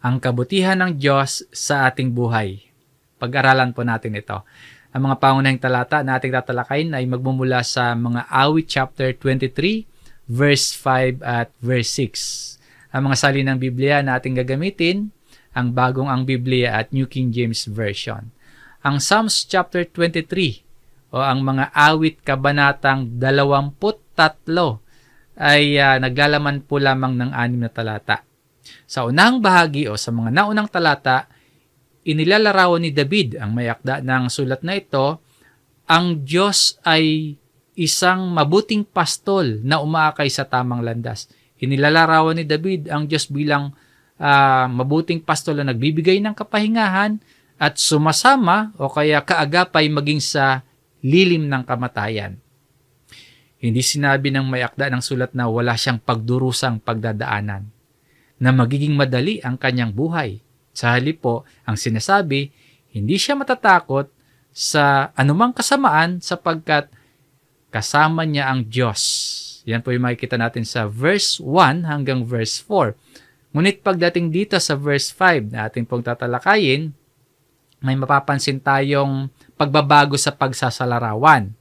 ang kabutihan ng Diyos sa ating buhay. Pag-aralan po natin ito. Ang mga pangunahing talata na ating tatalakayin ay magmumula sa mga Awit chapter 23, verse 5 at verse 6. Ang mga salinang Biblia na ating gagamitin, ang Bagong ang Biblia at New King James Version. Ang Psalms chapter 23 o ang mga awit kabanatang 23 ay naglalaman po lamang ng 6 na talata. Sa unang bahagi o sa mga naunang talata, inilalarawan ni David ang may akda ng sulat na ito, ang Diyos ay isang mabuting pastol na umaakay sa tamang landas. Inilalarawan ni David ang Diyos bilang mabuting pastol na nagbibigay ng kapahingahan at sumasama o kaya kaagapay maging sa lilim ng kamatayan. Hindi sinabi ng may akda ng sulat na wala siyang pagdurusang pagdadaanan, na magiging madali ang kanyang buhay. Sa halip po, ang sinasabi, hindi siya matatakot sa anumang kasamaan sapagkat kasama niya ang Diyos. Yan po yung makikita natin sa verse 1 hanggang verse 4. Ngunit pagdating dito sa verse 5 na ating pong tatalakayin, may mapapansin tayong pagbabago sa pagsasalarawan.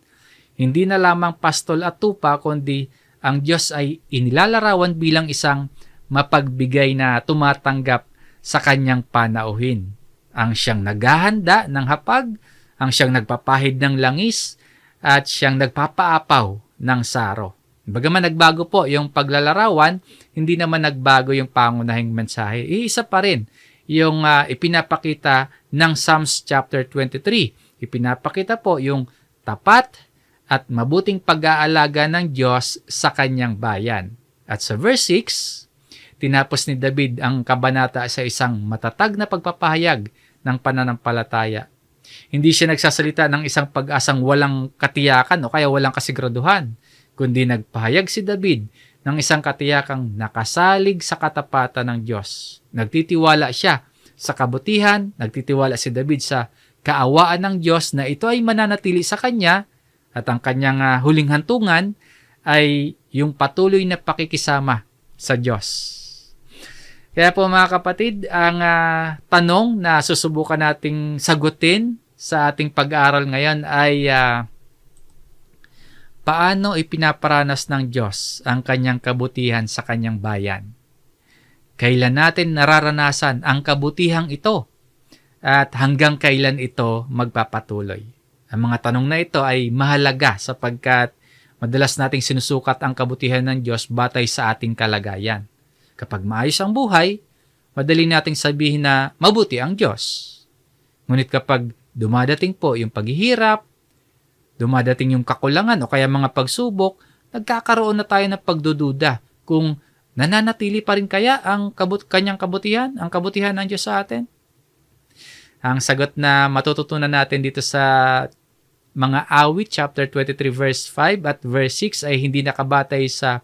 Hindi na lamang pastol at tupa, kundi ang Diyos ay inilalarawan bilang isang mapagbigay na tumatanggap sa kanyang panauhin. Ang siyang naghahanda ng hapag, ang siyang nagpapahid ng langis, at siyang nagpapaapaw ng saro. Bagaman nagbago po yung paglalarawan, hindi naman nagbago yung pangunahing mensahe. Iisa pa rin yung ipinapakita ng Psalms chapter 23. Ipinapakita po yung tapat at mabuting pag-aalaga ng Diyos sa kanyang bayan. At sa verse 6, tinapos ni David ang kabanata sa isang matatag na pagpapahayag ng pananampalataya. Hindi siya nagsasalita ng isang pag-asang walang katiyakan o kaya walang kasiguraduhan, kundi nagpahayag si David ng isang katiyakang nakasalig sa katapatan ng Diyos. Nagtitiwala siya sa kabutihan, nagtitiwala si David sa kaawaan ng Diyos na ito ay mananatili sa kanya at ang kanyang huling hantungan ay yung patuloy na pakikisama sa Diyos. Kaya po mga kapatid, ang tanong na susubukan nating sagutin sa ating pag-aaral ngayon ay paano ipinaparanas ng Diyos ang kanyang kabutihan sa kanyang bayan? Kailan natin nararanasan ang kabutihang ito? At hanggang kailan ito magpapatuloy? Ang mga tanong na ito ay mahalaga sapagkat madalas nating sinusukat ang kabutihan ng Diyos batay sa ating kalagayan. Kapag maayos ang buhay, madali nating sabihin na mabuti ang Diyos. Ngunit kapag dumadating po yung paghihirap, dumadating yung kakulangan o kaya mga pagsubok, nagkakaroon na tayo ng pagdududa kung nananatili pa rin kaya ang kanyang kabutihan, ang kabutihan ng Diyos sa atin. Ang sagot na matututunan natin dito sa mga awit, chapter 23, verse 5 at verse 6 ay hindi nakabatay sa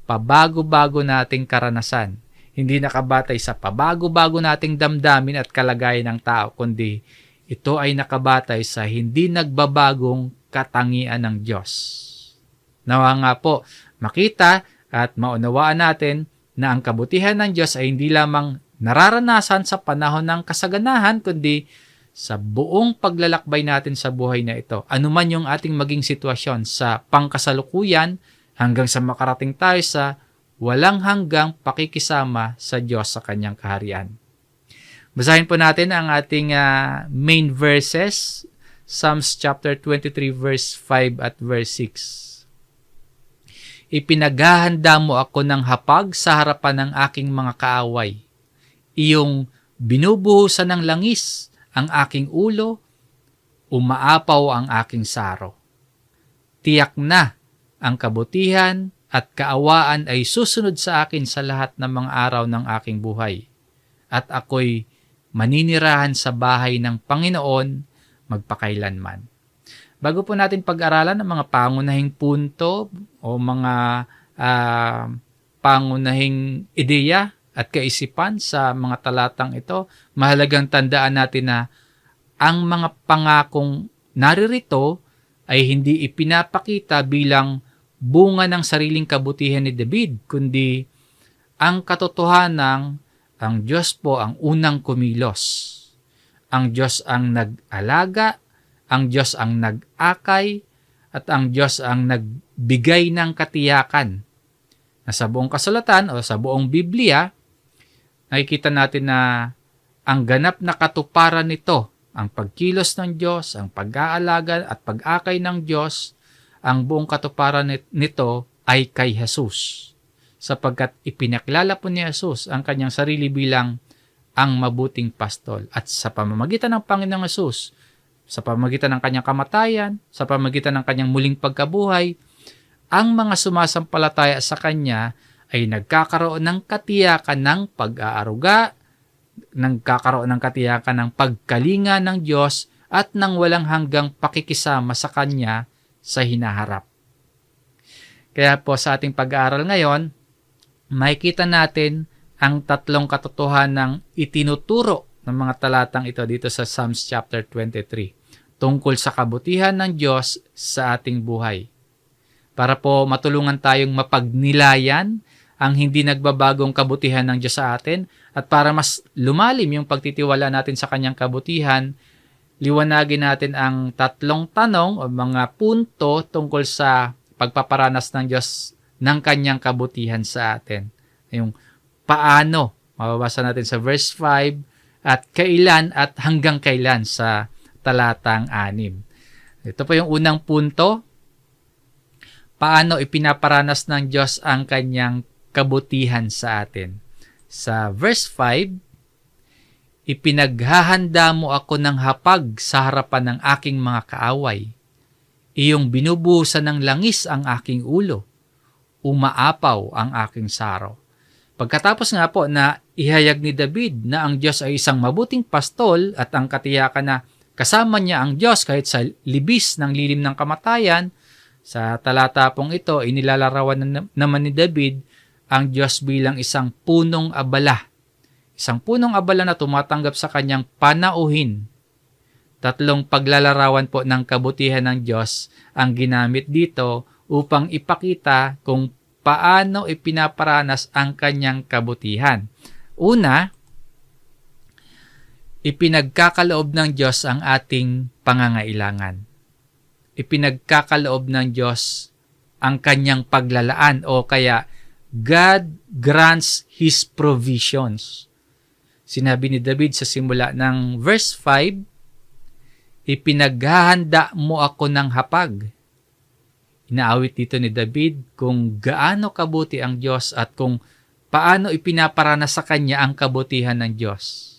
pabago-bago nating karanasan. Hindi nakabatay sa pabago-bago nating damdamin at kalagayan ng tao, kundi ito ay nakabatay sa hindi nagbabagong katangian ng Diyos. Nawa nga po, makita at maunawaan natin na ang kabutihan ng Diyos ay hindi lamang nararanasan sa panahon ng kasaganahan, kundi sa buong paglalakbay natin sa buhay na ito. Ano man yung ating maging sitwasyon sa pangkasalukuyan hanggang sa makarating tayo sa walang hanggang pakikisama sa Diyos sa kanyang kaharian. Basahin po natin ang ating main verses, Psalms chapter 23 verse 5 at verse 6. Ipinaghahanda mo ako ng hapag sa harapan ng aking mga kaaway. Iyong binubuhusan ng langis ang aking ulo, umaapaw ang aking saro. Tiyak na ang kabutihan at kaawaan ay susunod sa akin sa lahat ng mga araw ng aking buhay. At ako'y maninirahan sa bahay ng Panginoon magpakailanman. Bago po natin pag-aralan ang mga pangunahing punto o mga pangunahing ideya at kaisipan sa mga talatang ito, mahalagang tandaan natin na ang mga pangakong naririto ay hindi ipinapakita bilang bunga ng sariling kabutihan ni David, kundi ang katotohanang Ang Diyos po ang unang kumilos. Ang Diyos ang nag-alaga, ang Diyos ang nag-akay, at ang Diyos ang nagbigay ng katiyakan. Na sa buong kasulatan o sa buong Biblia, nakikita natin na ang ganap na katuparan nito, ang pagkilos ng Diyos, ang pag-aalaga at pag-akay ng Diyos, ang buong katuparan nito ay kay Jesus. Sapagkat ipinaklala po ni Jesus ang kanyang sarili bilang ang mabuting pastol. At sa pamamagitan ng Panginoong Jesus, sa pamamagitan ng kanyang kamatayan, sa pamamagitan ng kanyang muling pagkabuhay, ang mga sumasampalataya sa kanya ay nagkakaroon ng katiyakan ng pag-aaruga, nagkakaroon ng katiyakan ng pagkalinga ng Diyos at ng walang hanggang pakikisama sa kanya sa hinaharap. Kaya po sa ating pag-aaral ngayon, makikita natin ang tatlong katotohanang itinuturo ng mga talatang ito dito sa Psalms chapter 23 tungkol sa kabutihan ng Diyos sa ating buhay. Para po matulungan tayong mapagnilayan ang hindi nagbabagong kabutihan ng Diyos sa atin at para mas lumalim yung pagtitiwala natin sa kanyang kabutihan, liwanagin natin ang tatlong tanong o mga punto tungkol sa pagpaparanas ng Diyos ng kanyang kabutihan sa atin. Yung paano, mababasa natin sa verse 5 at kailan at hanggang kailan sa talatang 6. Ito po yung unang punto. Paano ipinaparanas ng Diyos ang kanyang kabutihan sa atin. Sa verse 5, ipinaghahanda mo ako ng hapag sa harapan ng aking mga kaaway. Iyong binubuhusan ng langis ang aking ulo. Umaapaw ang aking saro. Pagkatapos nga po na ihayag ni David na ang Diyos ay isang mabuting pastol at ang katiyakan na kasama niya ang Diyos kahit sa libis ng lilim ng kamatayan, sa talata pong ito, inilalarawan naman ni David ang Diyos bilang isang punong abala. Isang punong abala na tumatanggap sa kanyang panauhin. Tatlong paglalarawan po ng kabutihan ng Diyos ang ginamit dito upang ipakita kung paano ipinaparanas ang kanyang kabutihan. Una, ipinagkakaloob ng Diyos ang ating pangangailangan. Ipinagkakaloob ng Diyos ang kanyang paglalaan o kaya God grants His provisions. Sinabi ni David sa simula ng verse 5, ipinaghahanda mo ako ng hapag. Inaawit dito ni David kung gaano kabuti ang Diyos at kung paano ipinaparana sa kanya ang kabutihan ng Diyos.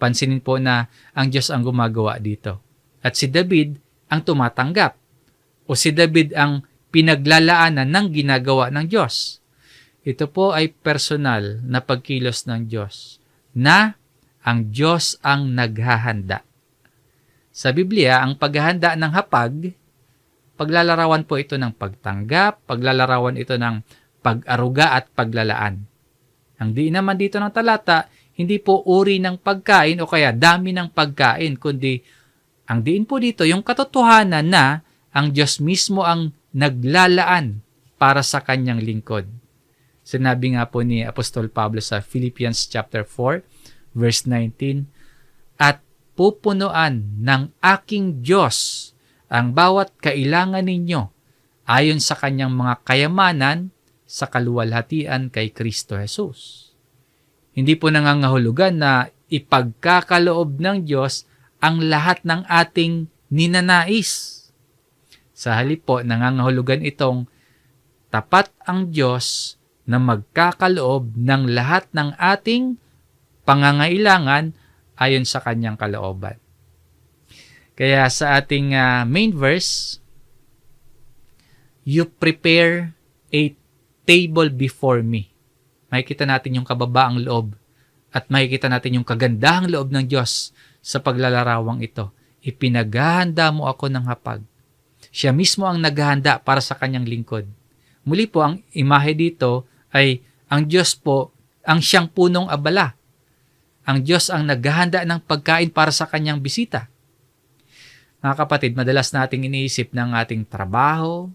Pansinin po na ang Diyos ang gumagawa dito. At si David ang tumatanggap. O si David ang pinaglalaanan ng ginagawa ng Diyos. Ito po ay personal na pagkilos ng Diyos na ang Diyos ang naghahanda. Sa Biblia, ang paghahanda ng hapag, paglalarawan po ito ng pagtanggap, paglalarawan ito ng pag-aruga at paglalaan. Ang diin naman dito ng talata, hindi po uri ng pagkain o kaya dami ng pagkain, kundi ang diin po dito yung katotohanan na ang Diyos mismo ang naglalaan para sa kanyang lingkod. Sinabi nga po ni Apostol Pablo sa Philippians chapter 4, verse 19, at pupunuan ng aking Diyos ang bawat kailangan ninyo ayon sa kanyang mga kayamanan sa kaluwalhatian kay Kristo Jesus. Hindi po nangangahulugan na ipagkakaloob ng Diyos ang lahat ng ating ninanais. Sa halip po, nangangahulugan itong tapat ang Diyos na magkakaloob ng lahat ng ating pangangailangan ayon sa kanyang kalooban. Kaya sa ating main verse, you prepare a table before me. Makikita natin yung kababaang loob at makikita natin yung kagandahang loob ng Diyos sa paglalarawang ito. Ipinaghahanda mo ako ng hapag. Siya mismo ang naghahanda para sa kanyang lingkod. Muli po, ang imahe dito ay ang Diyos po ang siyang punong abala. Ang Diyos ang naghahanda ng pagkain para sa kanyang bisita. Mga kapatid, madalas nating iniisip ng ating trabaho,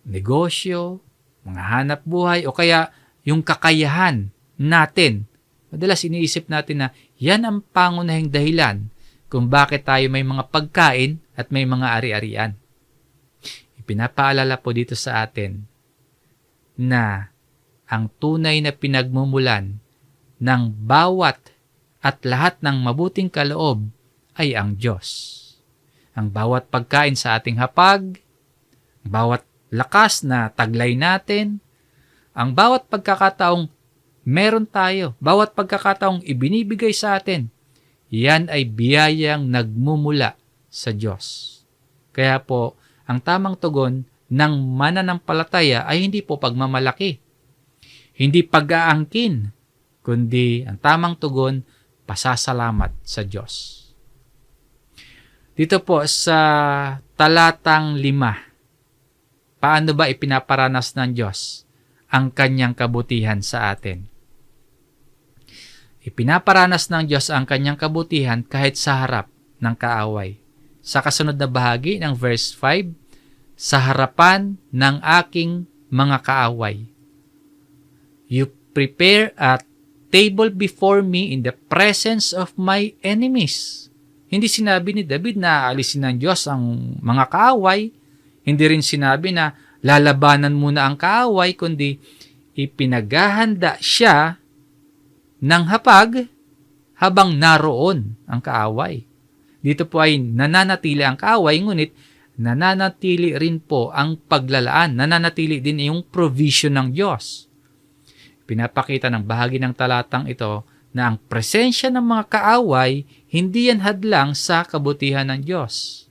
negosyo, mga hanap buhay, o kaya yung kakayahan natin Madalas iniisip natin na yan ang pangunahing dahilan kung bakit tayo may mga pagkain at may mga ari-arian. Ipinapaalala po dito sa atin na ang tunay na pinagmumulan ng bawat at lahat ng mabuting kaloob ay ang Diyos. Ang bawat pagkain sa ating hapag, ang bawat lakas na taglay natin, ang bawat pagkakataong meron tayo, bawat pagkakataong ibinibigay sa atin, yan ay biyayang nagmumula sa Diyos. Kaya po, ang tamang tugon ng mananampalataya ay hindi po pagmamalaki, hindi pag-aangkin, kundi ang tamang tugon, pasasalamat sa Diyos. Dito po sa talatang 5, paano ba ipinaparanas ng Diyos ang kanyang kabutihan sa atin? Ipinaparanas ng Diyos ang kanyang kabutihan kahit sa harap ng kaaway. Sa kasunod na bahagi ng verse 5, sa harapan ng aking mga kaaway. You prepare a table before me in the presence of my enemies. Hindi sinabi ni David na alisin ng Diyos ang mga kaaway. Hindi rin sinabi na lalabanan muna ang kaaway, kundi ipinaghahanda siya ng hapag habang naroon ang kaaway. Dito po ay nananatili ang kaaway, ngunit nananatili rin po ang paglalaan, nananatili din yung provision ng Diyos. Pinapakita ng bahagi ng talatang ito na ang presensya ng mga kaaway hindi yan hadlang sa kabutihan ng Diyos.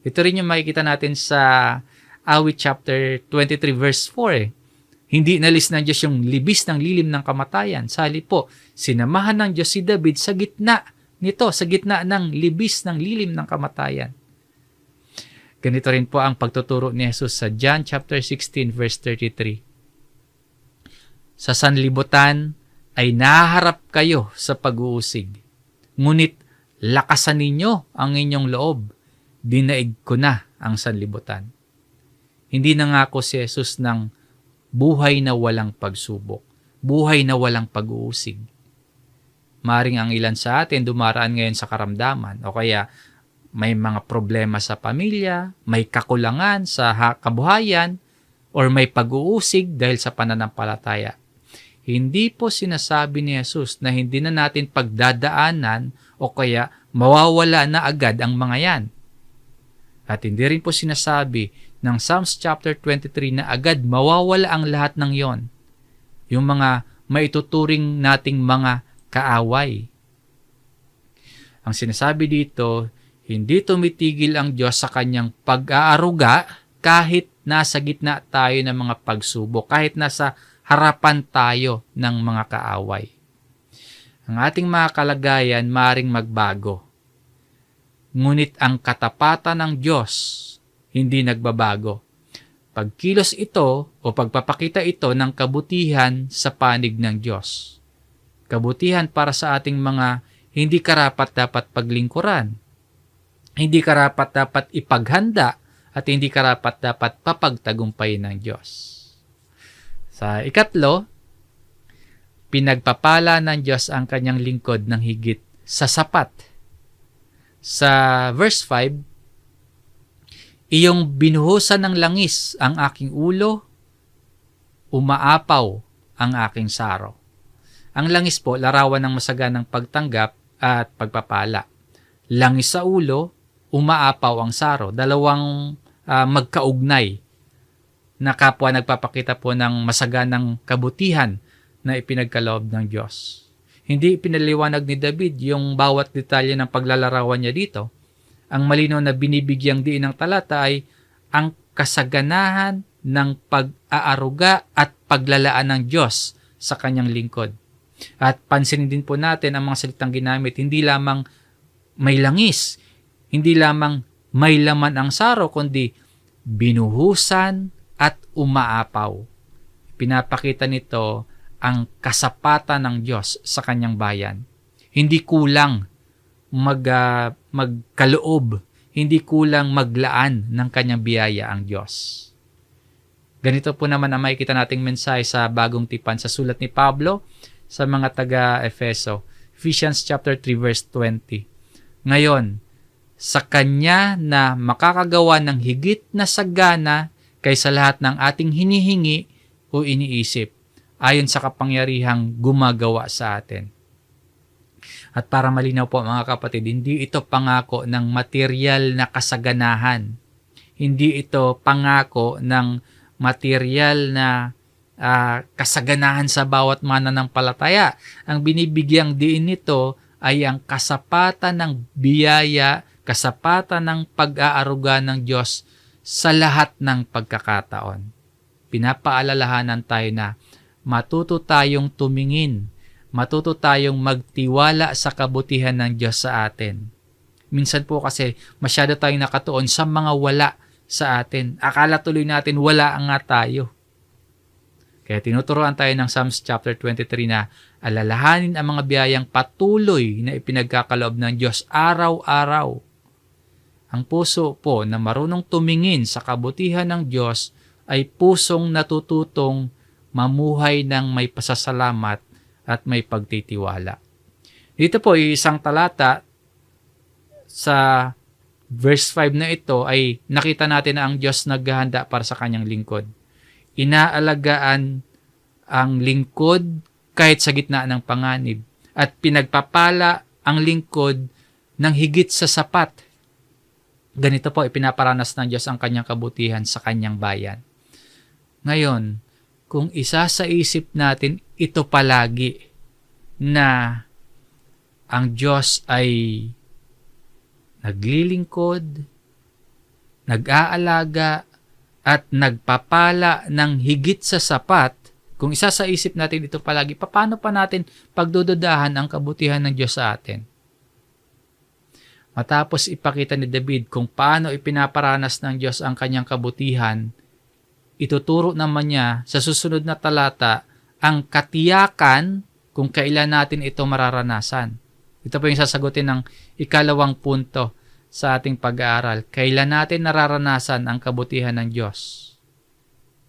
Ito rin yung makikita natin sa Awit chapter 23 verse 4. Hindi inalis ng Diyos yung libis ng lilim ng kamatayan. Sa halip po, sinamahan ng Diyos si David sa gitna nito, sa gitna ng libis ng lilim ng kamatayan. Ganito rin po ang pagtuturo ni Jesus sa John chapter 16 verse 33. Sa sanlibutan ay nahaharap kayo sa pag-uusig. Ngunit lakasan ninyo ang inyong loob. Dinaig ko na ang sanlibutan. Hindi nangako si Jesus ng buhay na walang pagsubok, buhay na walang pag-uusig. Maring ang ilan sa atin dumaraan ngayon sa karamdaman o kaya may mga problema sa pamilya, may kakulangan sa kabuhayan, or may pag-uusig dahil sa pananampalataya. Hindi po sinasabi ni Jesus na hindi na natin pagdadaanan o kaya mawawala na agad ang mga yan. At hindi rin po sinasabi ng Psalms chapter 23 na agad mawawala ang lahat ng yon. Yung mga maituturing nating mga kaaway. Ang sinasabi dito, hindi tumitigil ang Diyos sa kanyang pag-aaruga kahit nasa gitna tayo ng mga pagsubok, kahit nasa harapan tayo ng mga kaaway. Ang ating mga kalagayan maaaring magbago. Ngunit ang katapatan ng Diyos hindi nagbabago. Pagkilos ito o pagpapakita ito ng kabutihan sa panig ng Diyos. Kabutihan para sa ating mga hindi karapat-dapat paglingkuran. Hindi karapat-dapat ipaghanda at hindi karapat-dapat papagtagumpayin ng Diyos. Sa ikatlo, pinagpapala ng Diyos ang kanyang lingkod ng higit sa sapat. Sa verse 5, iyong binuhusan ng langis ang aking ulo, umaapaw ang aking saro. Ang langis po, larawan ng masaganang pagtanggap at pagpapala. Langis sa ulo, umaapaw ang saro. Dalawang magkaugnay na kapwa nagpapakita po ng masaganang kabutihan na ipinagkaloob ng Diyos. Hindi pinaliwanag ni David yung bawat detalye ng paglalarawan niya dito. Ang malinaw na binibigyang diin ng talata ay ang kasaganahan ng pag-aaruga at paglalaan ng Diyos sa kanyang lingkod. At pansinin din po natin ang mga salitang ginamit, hindi lamang may langis, hindi lamang may laman ang saro, kundi binuhusan at umaapaw. Pinapakita nito ang kasapatan ng Diyos sa kanyang bayan. Hindi kulang magkaloob, hindi kulang maglaan ng kanyang biyaya ang Diyos. Ganito po naman ang makikita nating mensahe sa bagong tipan sa sulat ni Pablo sa mga taga-Efeso. Ephesians chapter 3 verse 20. Ngayon, sa Kanya na makakagawa ng higit na sagana kaysa lahat ng ating hinihingi o iniisip, ayon sa kapangyarihang gumagawa sa atin. At para malinaw po mga kapatid, hindi ito pangako ng material na kasaganahan. Hindi ito pangako ng material na kasaganahan sa bawat mananampalataya. Ang binibigyang diin nito ay ang kasapatan ng biyaya, kasapatan ng pag-aaruga ng Diyos sa lahat ng pagkakataon. Pinapaalalahanan tayo na matuto tayong tumingin, matuto tayong magtiwala sa kabutihan ng Diyos sa atin. Minsan po kasi masyado tayong nakatuon sa mga wala sa atin. Akala tuloy natin wala nga tayo. Kaya tinuturoan tayo ng Psalms chapter 23 na alalahanin ang mga biyayang patuloy na ipinagkakaloob ng Diyos araw-araw. Ang puso po na marunong tumingin sa kabutihan ng Diyos ay pusong natututong mamuhay ng may pasasalamat at may pagtitiwala. Dito po, isang talata sa verse 5 na ito ay nakita natin na ang Diyos naghahanda para sa kanyang lingkod. Inaalagaan ang lingkod kahit sa gitna ng panganib at pinagpapala ang lingkod ng higit sa sapat. Ganito po, ipinaparanas ng Diyos ang kanyang kabutihan sa kanyang bayan. Ngayon, kung isa sa isip natin ito palagi na ang Diyos ay naglilingkod, nag-aalaga, at nagpapala ng higit sa sapat, kung isa sa isip natin ito palagi, paano pa natin pagdududahan ang kabutihan ng Diyos sa atin? Matapos ipakita ni David kung paano ipinaparanas ng Diyos ang kanyang kabutihan, ituturo naman niya sa susunod na talata ang katiyakan kung kailan natin ito mararanasan. Ito po yung sasagutin ng ikalawang punto sa ating pag-aaral. Kailan natin nararanasan ang kabutihan ng Diyos?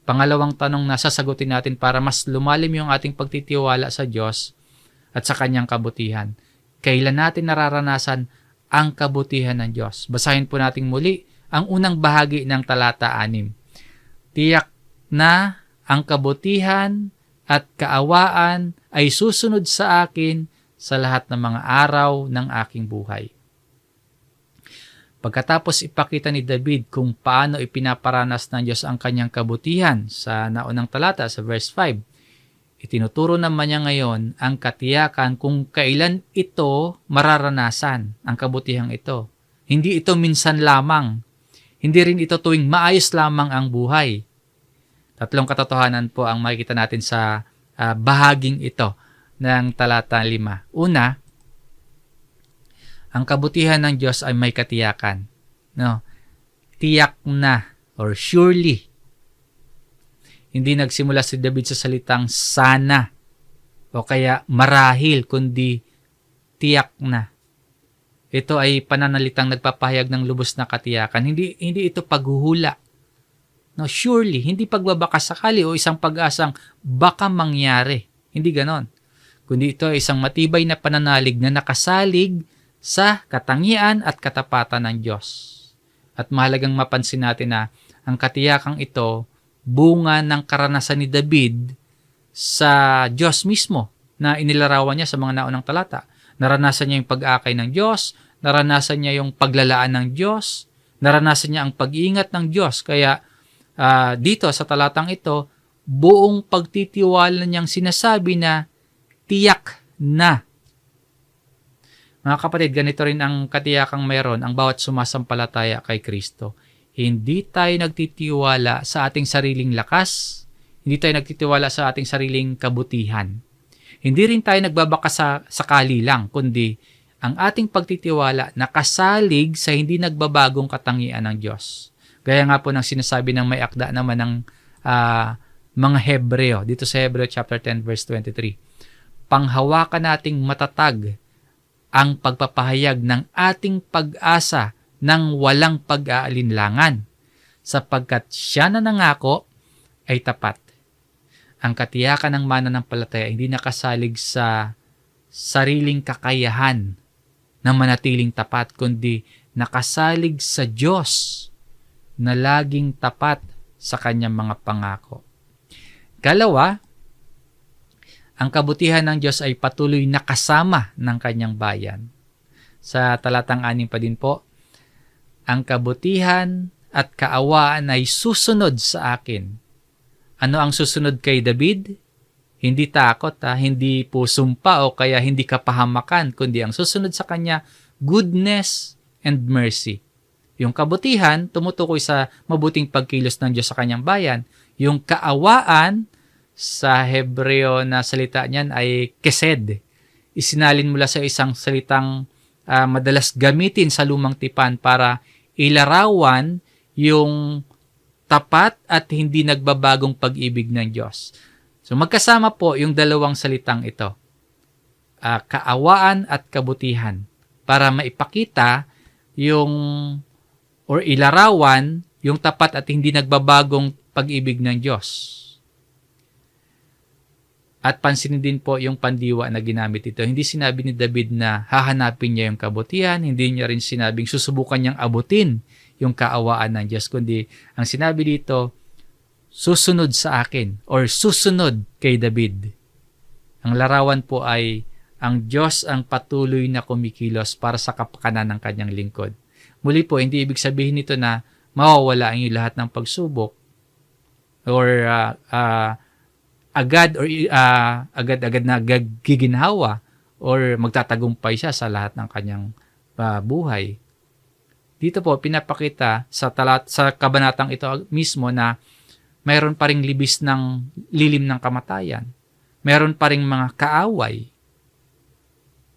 Pangalawang tanong na sasagutin natin para mas lumalim yung ating pagtitiwala sa Diyos at sa kanyang kabutihan. Kailan natin nararanasan ang kabutihan ng Diyos? Basahin po natin muli ang unang bahagi ng talata 6. Tiyak na ang kabutihan at kaawaan ay susunod sa akin sa lahat ng mga araw ng aking buhay. Pagkatapos ipakita ni David kung paano ipinaparanas ng Diyos ang kanyang kabutihan sa naunang talata sa verse 5, itinuturo naman niya ngayon ang katiyakan kung kailan ito mararanasan, ang kabutihang ito. Hindi ito minsan lamang. Hindi rin ito tuwing maayos lamang ang buhay. Tatlong katotohanan po ang makikita natin sa bahaging ito ng talata 5. Una, ang kabutihan ng Diyos ay may katiyakan. No? Tiyak na or surely. Hindi nagsimula si David sa salitang sana o kaya marahil, kundi tiyak na. Ito ay pananalitang nagpapahayag ng lubos na katiyakan. Hindi ito paghuhula. No, surely, hindi pagbabaka sakali o isang pag-asang baka mangyari. Hindi ganon. Kundi ito ay isang matibay na pananalig na nakasalig sa katangian at katapatan ng Diyos. At mahalagang mapansin natin na ang katiyakang ito, bunga ng karanasan ni David sa Diyos mismo na inilarawan niya sa mga naunang talata. Naranasan niya yung pag-akay ng Diyos, naranasan niya yung paglalaan ng Diyos, naranasan niya ang pag-iingat ng Diyos. Kaya dito sa talatang ito, buong pagtitiwala niyang sinasabi na tiyak na. Mga kapatid, ganito rin ang katiyakang mayroon ang bawat sumasampalataya kay Kristo. Hindi tayo nagtitiwala sa ating sariling lakas, hindi tayo nagtitiwala sa ating sariling kabutihan. Hindi rin tayo nagbabaka sa sakali lang, kundi ang ating pagtitiwala nakasalig sa hindi nagbabagong katangian ng Diyos. Gaya nga po ng sinasabi ng may akda naman ng mga Hebreo, dito sa Hebreo chapter 10 verse 23. Panghawakan nating matatag ang pagpapahayag ng ating pag-asa ng walang pag-aalinlangan, sapagkat siya na nangako ay tapat. Ang katiyakan ng mananampalataya hindi nakasalig sa sariling kakayahan na manatiling tapat, kundi nakasalig sa Diyos na laging tapat sa kanyang mga pangako. Ikalawa, ang kabutihan ng Diyos ay patuloy na kasama ng kanyang bayan. Sa talatang 6 pa din po, ang kabutihan at kaawaan ay susunod sa akin. Ano ang susunod kay David? Hindi takot, hindi po sumpa o kaya hindi kapahamakan, kundi ang susunod sa kanya, goodness and mercy. Yung kabutihan, tumutukoy sa mabuting pagkilos ng Diyos sa kanyang bayan. Yung kaawaan, sa Hebreo na salita niyan ay kesed. Isinalin mula sa isang salitang madalas gamitin sa lumang tipan para ilarawan yung tapat at hindi nagbabagong pag-ibig ng Diyos. So magkasama po yung dalawang salitang ito, kaawaan at kabutihan, para maipakita yung or ilarawan yung tapat at hindi nagbabagong pag-ibig ng Diyos. At pansinin din po yung pandiwa na ginamit ito. Hindi sinabi ni David na hahanapin niya yung kabutihan, hindi niya rin sinabing susubukan niyang abutin yung kaawaan ng Diyos, kundi ang sinabi dito, susunod sa akin or susunod kay David. Ang larawan po ay ang Diyos ang patuloy na kumikilos para sa kapakanan ng kanyang lingkod. Muli po, hindi ibig sabihin nito na mawawala ang lahat ng pagsubok or agad-agad na giginhawa or magtatagumpay siya sa lahat ng kanyang buhay. Dito po pinapakita sa kabanatang ito mismo na mayroon pa ring libis ng lilim ng kamatayan. Mayroon pa ring mga kaaway.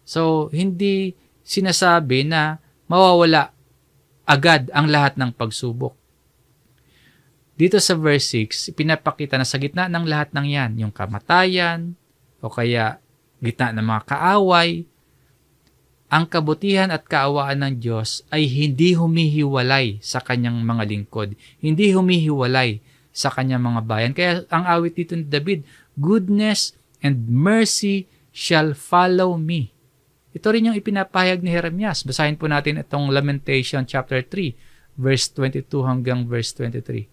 So, hindi sinasabi na mawawala agad ang lahat ng pagsubok. Dito sa verse 6, pinapakita na sa gitna ng lahat ng yan, yung kamatayan, o kaya gitna ng mga kaaway, ang kabutihan at kaawaan ng Diyos ay hindi humihiwalay sa kanyang mga lingkod. Hindi humihiwalay sa kanyang mga bayan. Kaya ang awit dito ni David, goodness and mercy shall follow me. Ito rin yung ipinapahayag ni Jeremias. Basahin po natin itong Lamentation chapter 3, verse 22 hanggang verse 23.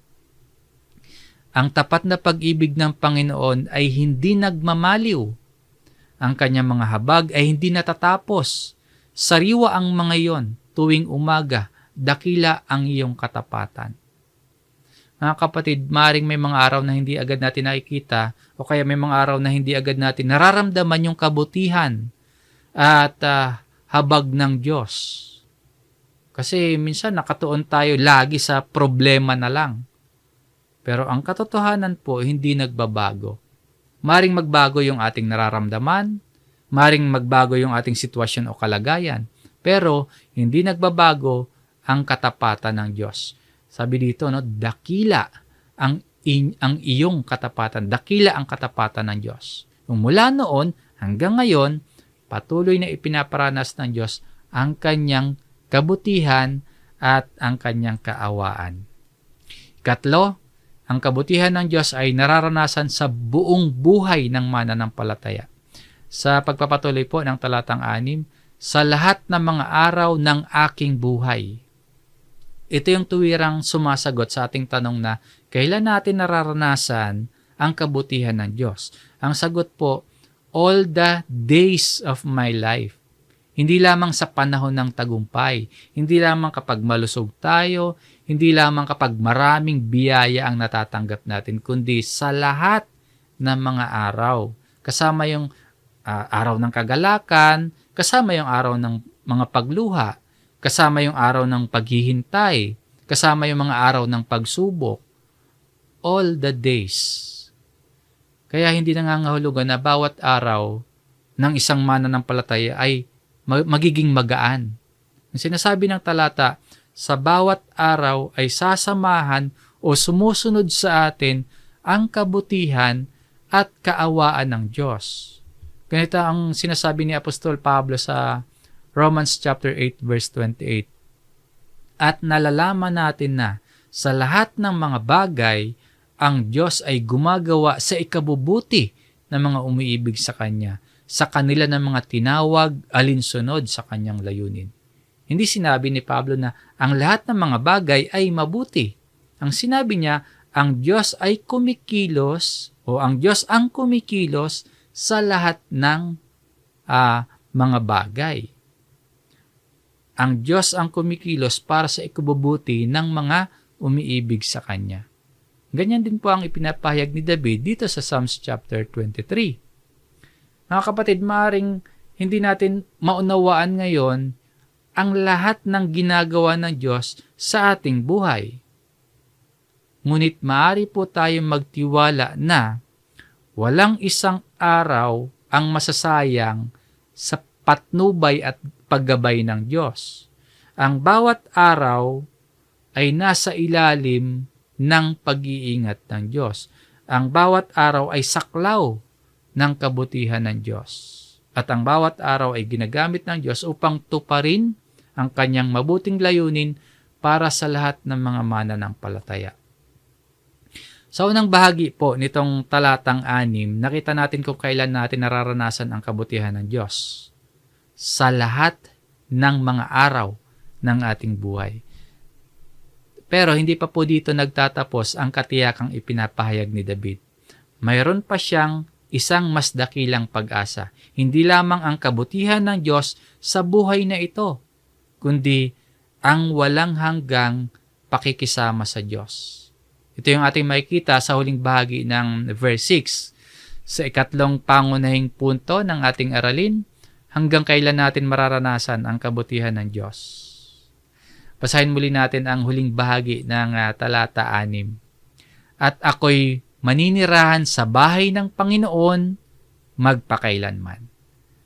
Ang tapat na pag-ibig ng Panginoon ay hindi nagmamaliw. Ang kanyang mga habag ay hindi natatapos. Sariwa ang mga iyon tuwing umaga, dakila ang iyong katapatan. Mga kapatid, maring may mga araw na hindi agad natin nakikita o kaya may mga araw na hindi agad natin nararamdaman yung kabutihan at habag ng Diyos. Kasi minsan nakatuon tayo lagi sa problema na lang. Pero ang katotohanan po, hindi nagbabago. Maring magbago yung ating nararamdaman, maring magbago yung ating sitwasyon o kalagayan, pero hindi nagbabago ang katapatan ng Diyos. Sabi dito, dakila ang iyong katapatan, dakila ang katapatan ng Diyos. Mula noon hanggang ngayon, patuloy na ipinaparanas ng Diyos ang kanyang kabutihan at ang kanyang kaawaan. Ikatlo, ang kabutihan ng Diyos ay nararanasan sa buong buhay ng mananampalataya. Sa pagpapatuloy po ng talatang 6, sa lahat ng mga araw ng aking buhay. Ito yung tuwirang sumasagot sa ating tanong na kailan natin nararanasan ang kabutihan ng Diyos. Ang sagot po, all the days of my life. Hindi lamang sa panahon ng tagumpay, hindi lamang kapag malusog tayo, hindi lamang kapag maraming biyaya ang natatanggap natin, kundi sa lahat ng mga araw. Kasama yung araw ng kagalakan, kasama yung araw ng mga pagluha, kasama yung araw ng paghihintay, kasama yung mga araw ng pagsubok. All the days. Kaya hindi nangangahulugan na bawat araw ng isang mananampalataya ay magiging magaan. Ang sinasabi ng talata, sa bawat araw ay sasamahan o sumusunod sa atin ang kabutihan at kaawaan ng Diyos. Ganito ang sinasabi ni Apostol Pablo sa Romans chapter 8 verse 28. At nalalaman natin na sa lahat ng mga bagay ang Diyos ay gumagawa sa ikabubuti ng mga umiibig sa Kanya, sa kanila ng mga tinawag alinsunod sa Kanyang layunin. Hindi sinabi ni Pablo na ang lahat ng mga bagay ay mabuti. Ang sinabi niya, ang Diyos ay kumikilos o ang Diyos ang kumikilos sa lahat ng mga bagay. Ang Diyos ang kumikilos para sa ikabubuti ng mga umiibig sa Kanya. Ganyan din po ang ipinapahayag ni David dito sa Psalms chapter 23. Mga kapatid, maaaring hindi natin maunawaan ngayon ang lahat ng ginagawa ng Diyos sa ating buhay. Ngunit maaari po tayong magtiwala na walang isang araw ang masasayang sa patnubay at paggabay ng Diyos. Ang bawat araw ay nasa ilalim ng pag-iingat ng Diyos. Ang bawat araw ay saklaw ng kabutihan ng Diyos. At ang bawat araw ay ginagamit ng Diyos upang tuparin ang Kanyang mabuting layunin para sa lahat ng mga mananampalataya. Sa unang bahagi po nitong talatang 6, nakita natin kung kailan natin nararanasan ang kabutihan ng Diyos. Sa lahat ng mga araw ng ating buhay. Pero hindi pa po dito nagtatapos ang katiyakang ipinapahayag ni David. Mayroon pa siyang isang mas dakilang pag-asa. Hindi lamang ang kabutihan ng Diyos sa buhay na ito, kundi ang walang hanggang pakikisama sa Diyos. Ito yung ating makikita sa huling bahagi ng verse 6. Sa ikatlong pangunahing punto ng ating aralin, hanggang kailan natin mararanasan ang kabutihan ng Diyos. Basahin muli natin ang huling bahagi ng talata 6. At ako'y maninirahan sa bahay ng Panginoon magpakailanman.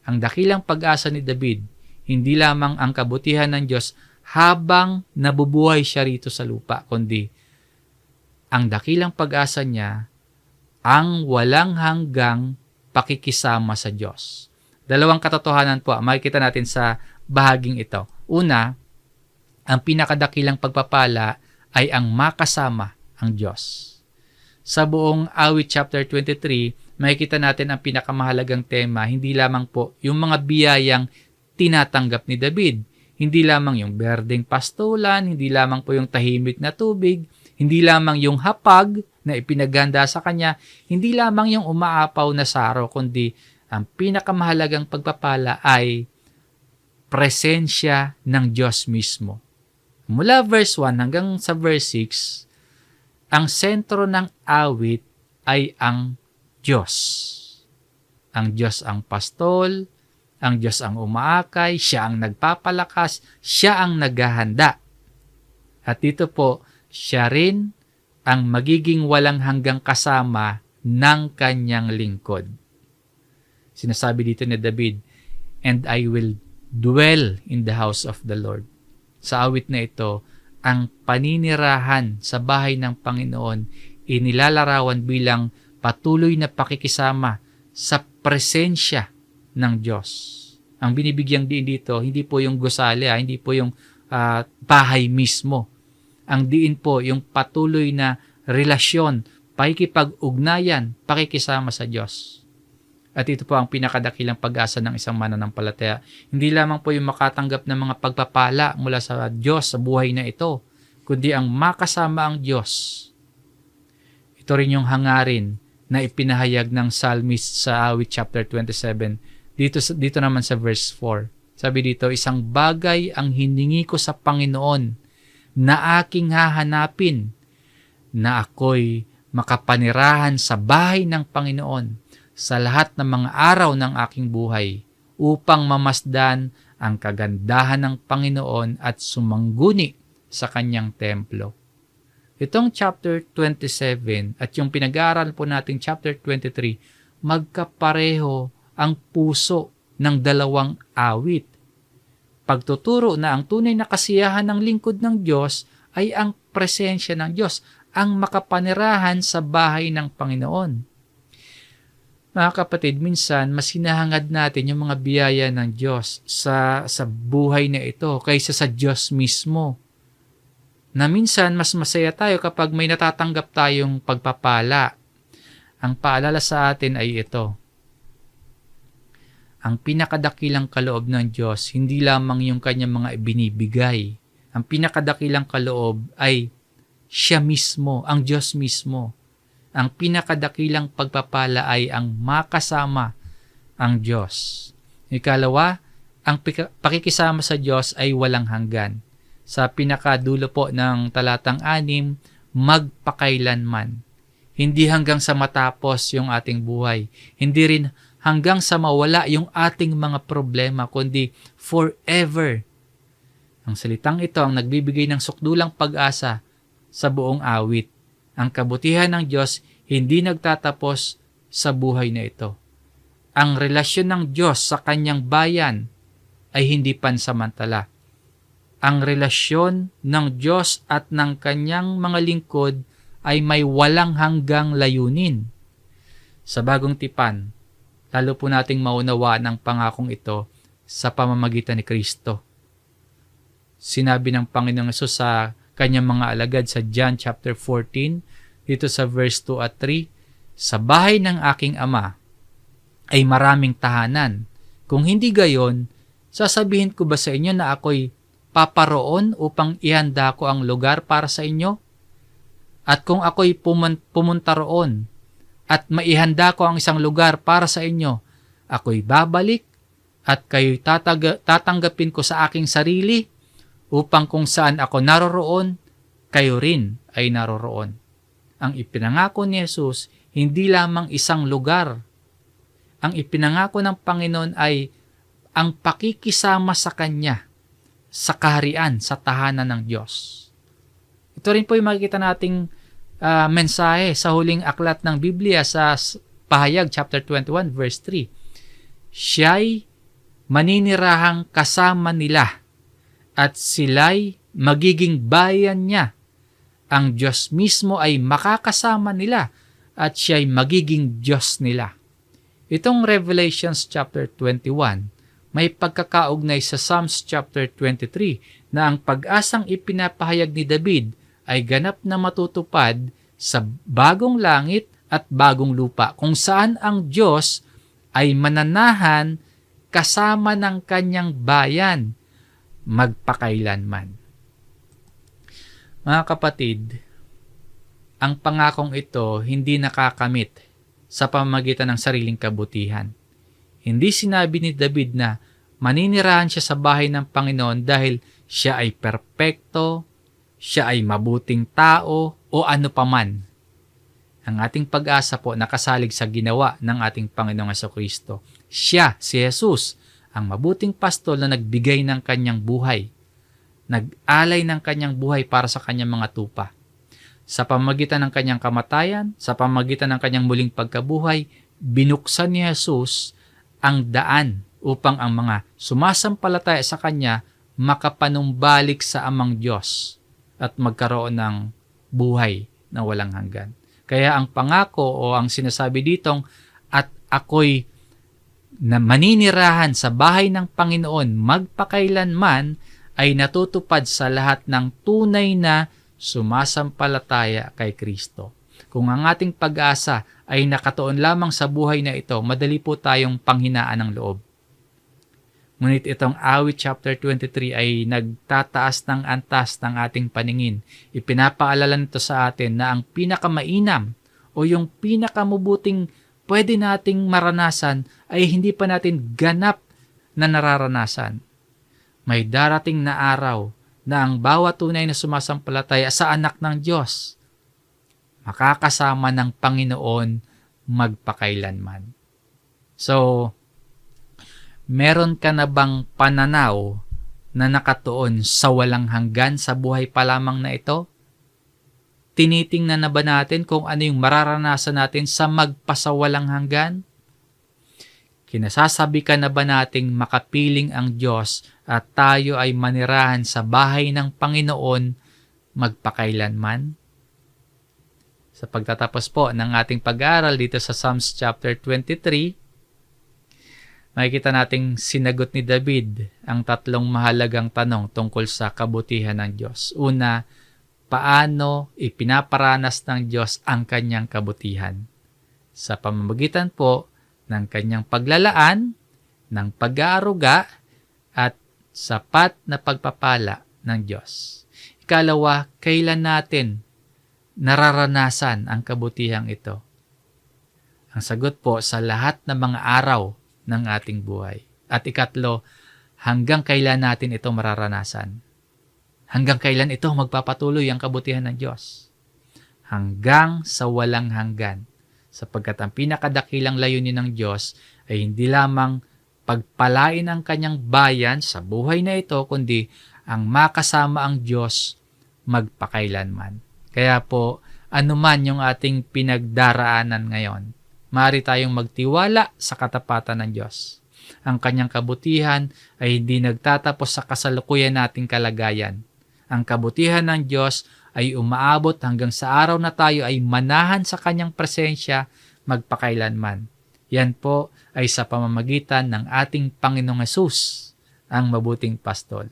Ang dakilang pag-asa ni David, hindi lamang ang kabutihan ng Diyos habang nabubuhay siya rito sa lupa, kundi ang dakilang pag-asa niya, ang walang hanggang pakikisama sa Diyos. Dalawang katotohanan po makikita natin sa bahaging ito. Una, ang pinakadakilang pagpapala ay ang makasama ang Diyos. Sa buong Awit chapter 23, makikita natin ang pinakamahalagang tema, hindi lamang po yung mga biyayang tinatanggap ni David. Hindi lamang yung berdeng pastulan, hindi lamang po yung tahimik na tubig, hindi lamang yung hapag na ipinaganda sa kanya, hindi lamang yung umaapaw na saro, kundi ang pinakamahalagang pagpapala ay presensya ng Diyos mismo. Mula verse 1 hanggang sa verse 6, ang sentro ng awit ay ang Diyos. Ang Diyos ang pastol, ang Diyos ang umaakay, siya ang nagpapalakas, siya ang naghahanda. At dito po, siya rin ang magiging walang hanggang kasama ng kanyang lingkod. Sinasabi dito ni David, and I will dwell in the house of the Lord. Sa awit na ito, ang paninirahan sa bahay ng Panginoon inilalarawan bilang patuloy na pakikisama sa presensya ng Diyos. Ang binibigyang diin dito, hindi po yung gusali, hindi po yung bahay mismo. Ang diin po yung patuloy na relasyon, pakikipag-ugnayan, pakikisama sa Diyos. At ito po ang pinakadakilang pag-asa ng isang mananampalataya. Hindi lamang po yung makatanggap ng mga pagpapala mula sa Diyos sa buhay na ito, kundi ang makasama ang Diyos. Ito rin yung hangarin na ipinahayag ng psalmist sa Awit chapter 27. Dito naman sa verse 4. Sabi dito, isang bagay ang hiningi ko sa Panginoon na aking hahanapin, na ako'y makapanirahan sa bahay ng Panginoon sa lahat ng mga araw ng aking buhay upang mamasdan ang kagandahan ng Panginoon at sumangguni sa kanyang templo. Itong chapter 27 at yung pinag-aaral po nating chapter 23, magkapareho ang puso ng dalawang awit. Pagtuturo na ang tunay na kasiyahan ng lingkod ng Diyos ay ang presensya ng Diyos, ang makapanirahan sa bahay ng Panginoon. Mga kapatid, minsan mas hinahangad natin yung mga biyaya ng Diyos sa buhay na ito kaysa sa Diyos mismo. na minsan mas masaya tayo kapag may natatanggap tayong pagpapala. Ang paalala sa atin ay ito. Ang pinakadakilang kaloob ng Diyos, hindi lamang yung kanyang mga ibinibigay. Ang pinakadakilang kaloob ay siya mismo, ang Diyos mismo. Ang pinakadakilang pagpapala ay ang makasama ang Diyos. Ikalawa, ang pakikisama sa Diyos ay walang hanggan. Sa pinakadulo po ng talatang 6, magpakailanman. Hindi hanggang sa matapos yung ating buhay. Hindi rin hanggang sa mawala yung ating mga problema, kundi forever. Ang salitang ito ang nagbibigay ng sukdulang pag-asa sa buong awit. Ang kabutihan ng Diyos hindi nagtatapos sa buhay na ito. Ang relasyon ng Diyos sa kanyang bayan ay hindi pansamantala. Ang relasyon ng Diyos at ng kanyang mga lingkod ay may walang hanggang layunin. Sa bagong tipan, lalo po nating maunawaan ang pangakong ito sa pamamagitan ni Kristo. Sinabi ng Panginoong Hesus sa kanyang mga alagad sa John chapter 14, dito sa verse 2 at 3, sa bahay ng aking Ama ay maraming tahanan. Kung hindi gayon, sasabihin ko ba sa inyo na ako'y paparoon upang ihanda ko ang lugar para sa inyo? At kung ako'y pumunta roon at maihanda ko ang isang lugar para sa inyo, ako'y babalik at kayo'y tatanggapin ko sa aking sarili upang kung saan ako naroroon, kayo rin ay naroroon. Ang ipinangako ni Jesus, hindi lamang isang lugar. Ang ipinangako ng Panginoon ay ang pakikisama sa Kanya, sa kaharian, sa tahanan ng Diyos. Ito rin po yung makikita nating mensahe sa huling aklat ng Biblia sa Pahayag chapter 21 verse 3. Siya'y maninirahang kasama nila at sila'y magiging bayan niya. Ang Diyos mismo ay makakasama nila at siya'y magiging Diyos nila. Itong Revelations chapter 21 may pagkakaugnay sa Psalms chapter 23 na ang pag-asang ipinapahayag ni David ay ganap na matutupad sa bagong langit at bagong lupa kung saan ang Diyos ay mananahan kasama ng kanyang bayan magpakailanman. Mga kapatid, ang pangakong ito hindi nakakamit sa pamamagitan ng sariling kabutihan. Hindi sinabi ni David na maninirahan siya sa bahay ng Panginoon dahil siya ay perpekto, siya ay mabuting tao o ano paman. Ang ating pag-asa po nakasalig sa ginawa ng ating Panginoong Jesucristo. Siya, si Jesus, ang mabuting pastol na nagbigay ng kanyang buhay. Nag-alay ng kanyang buhay para sa kanyang mga tupa. Sa pamamagitan ng kanyang kamatayan, sa pamamagitan ng kanyang muling pagkabuhay, binuksan ni Jesus ang daan upang ang mga sumasampalataya sa kanya makapanumbalik sa Amang Diyos at magkaroon ng buhay na walang hanggan. Kaya ang pangako o ang sinasabi ditong at ako'y na maninirahan sa bahay ng Panginoon magpakailanman ay natutupad sa lahat ng tunay na sumasampalataya kay Kristo. Kung ang ating pag-asa ay nakatuon lamang sa buhay na ito, madali po tayong panghinaan ng loob. Ngunit itong awit chapter 23 ay nagtataas ng antas ng ating paningin. Ipinapaalala nito sa atin na ang pinakamainam o yung pinakamubuting pwede nating maranasan ay hindi pa natin ganap na nararanasan. May darating na araw na ang bawat tunay na sumasampalataya sa anak ng Diyos makakasama ng Panginoon magpakailanman. So, meron ka na bang pananaw na nakatuon sa walang hanggan sa buhay pa lamang na ito? Tinitingnan na ba natin kung ano yung mararanasan natin sa magpasawalang hanggan? Kinasasabi ka na ba nating makapiling ang Diyos at tayo ay manirahan sa bahay ng Panginoon magpakailanman? Sa pagtatapos po ng ating pag-aaral dito sa Psalms chapter 23, makikita nating sinagot ni David ang tatlong mahalagang tanong tungkol sa kabutihan ng Diyos. Una, paano ipinaparanas ng Diyos ang kanyang kabutihan. Sa pamamagitan po ng kanyang paglalaan, ng pag-aaruga, at sapat na pagpapala ng Diyos. Ikalawa, kailan natin nararanasan ang kabutihang ito? Ang sagot po, sa lahat ng mga araw ng ating buhay. At ikatlo, hanggang kailan natin ito mararanasan? Hanggang kailan ito magpapatuloy ang kabutihan ng Diyos? Hanggang sa walang hanggan. Sapagkat ang pinakadakilang layunin ng Diyos ay hindi lamang pagpalain ang kanyang bayan sa buhay na ito, kundi ang makasama ang Diyos magpakailanman. Kaya po, anuman yung ating pinagdaraanan ngayon, maaari tayong magtiwala sa katapatan ng Diyos. Ang kanyang kabutihan ay hindi nagtatapos sa kasalukuyan nating kalagayan. Ang kabutihan ng Diyos ay umaabot hanggang sa araw na tayo ay manahan sa kanyang presensya magpakailanman. Yan po ay sa pamamagitan ng ating Panginoong Hesus, ang mabuting pastol.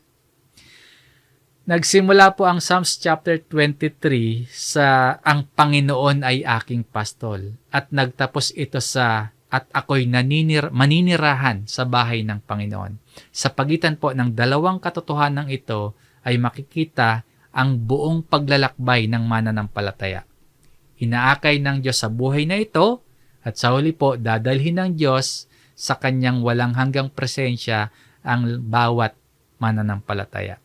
Nagsimula po ang Psalms chapter 23 sa ang Panginoon ay aking pastol, at nagtapos ito sa at ako'y maninirahan sa bahay ng Panginoon. Sa pagitan po ng dalawang katotohanan ito ay makikita ang buong paglalakbay ng mananampalataya. Inaakay ng Diyos sa buhay na ito, at sa huli po, dadalhin ng Diyos sa kanyang walang hanggang presensya ang bawat mananampalataya.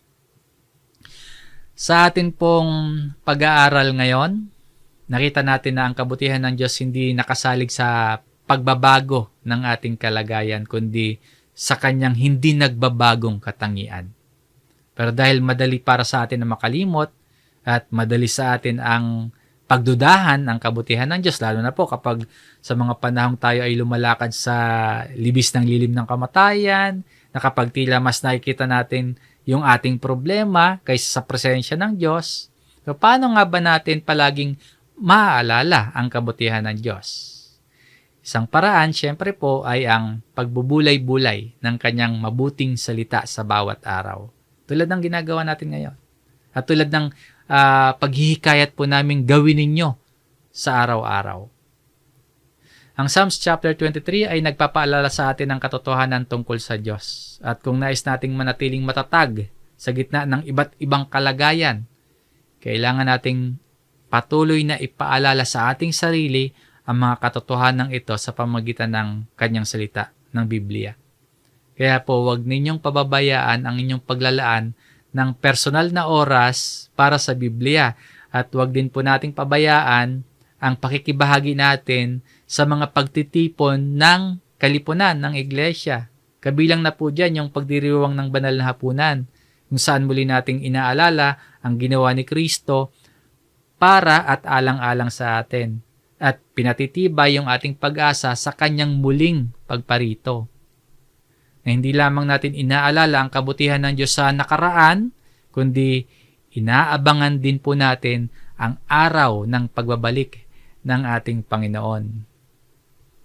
Sa atin pong pag-aaral ngayon, nakita natin na ang kabutihan ng Diyos hindi nakasalig sa pagbabago ng ating kalagayan, kundi sa kanyang hindi nagbabagong katangian. Pero dahil madali para sa atin na makalimot at madali sa atin ang pagdudahan ang kabutihan ng Diyos, lalo na po kapag sa mga panahong tayo ay lumalakad sa libis ng lilim ng kamatayan, na kapag tila mas nakikita natin yung ating problema kaysa sa presensya ng Diyos, so paano nga ba natin palaging maaalala ang kabutihan ng Diyos? Isang paraan, syempre po, ay ang pagbubulay-bulay ng kanyang mabuting salita sa bawat araw. Tulad ng ginagawa natin ngayon. At tulad ng paghihikayat po namin gawin ninyo sa araw-araw. Ang Psalms chapter 23 ay nagpapaalala sa atin ng katotohanan tungkol sa Diyos. At kung nais nating manatiling matatag sa gitna ng iba't ibang kalagayan, kailangan nating patuloy na ipaalala sa ating sarili ang mga katotohanan ito sa pamamagitan ng kanyang salita ng Biblia. Kaya po, huwag ninyong pababayaan ang inyong paglalaan ng personal na oras para sa Biblia, at huwag din po nating pabayaan ang pakikibahagi natin sa mga pagtitipon ng kalipunan ng iglesia. Kabilang na po dyan yung pagdiriwang ng banal na hapunan, kung saan muli nating inaalala ang ginawa ni Kristo para at alang-alang sa atin, at pinatitibay yung ating pag-asa sa kanyang muling pagparito. Na hindi lamang natin inaalala ang kabutihan ng Diyos sa nakaraan, kundi inaabangan din po natin ang araw ng pagbabalik ng ating Panginoon.